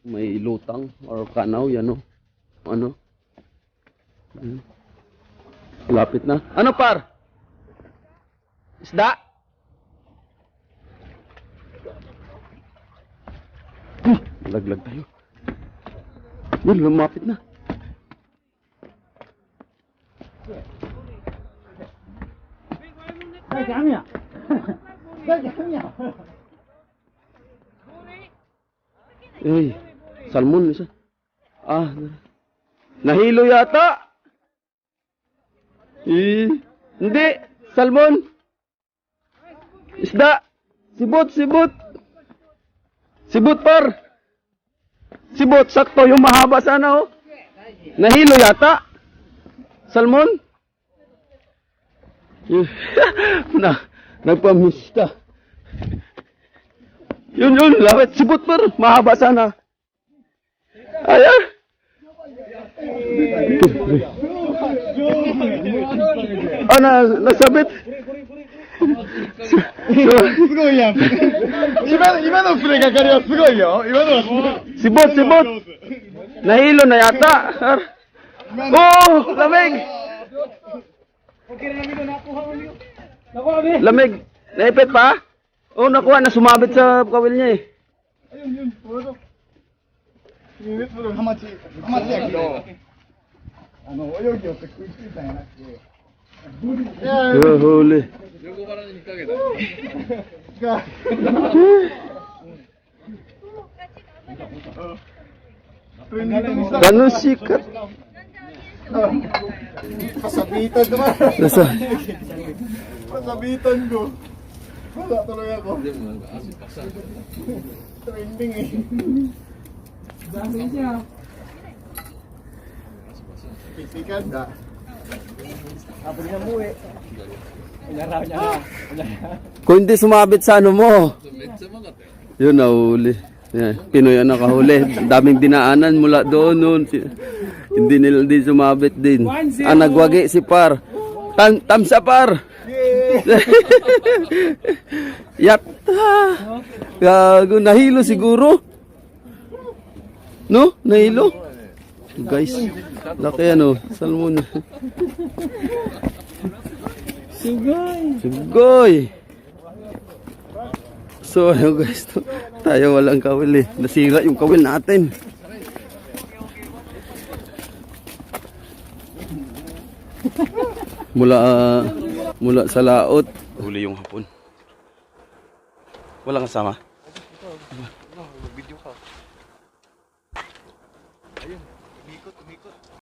May lutang or kanaw, yan o. Ano? Lapit na. Ano par? Isda? Laglag tayo. Yan, lumapit na. Ay, salmon isa. Ah, nahilo yata. Hindi, salmon. Isda. Sibot, sibot. Sibot par. Sibot, sakto yung mahaba sana oh. Nahilo yata. Salmon. Nagpamiss ka. Yun, lawet. Sibot par. Mahaba sana. Ayan. Oh, nasabit. すごいやん。今のプレー係はすごいよ。今のはすごい。 Sibot, sibot. Nahilo na yata. Oh, lamig. Lamig. Naipit pa? Oh, nakuha na sumabit sa kawil niya eh. Ayun, yun. Puro. Hamachiやけど、泳ぎを食いついたんやなくて。Huli. Ganun sikat. Pasabitan naman. Nasa? Pasabitan ko. Wala tuloy ako. Trending eh. Pisikan ka. Apo niya muwi. Kung hindi sumabit sa ano mo. Yun, nahuli. Yan, Pinoy ang nakahuli. Daming dinaanan mula doon. Noon. Hindi nila din sumabit din. Ah, nagwagi si Par. Tamsa Par. Yatta. Gago, nahilo siguro. No? Nahilo? Guys, laki ano, salmon. Sugoy. So, ano guys, tayo walang kawil eh. Nasira yung kawil natin. Mula sa laot. Huli yung hapon. Walang kasama.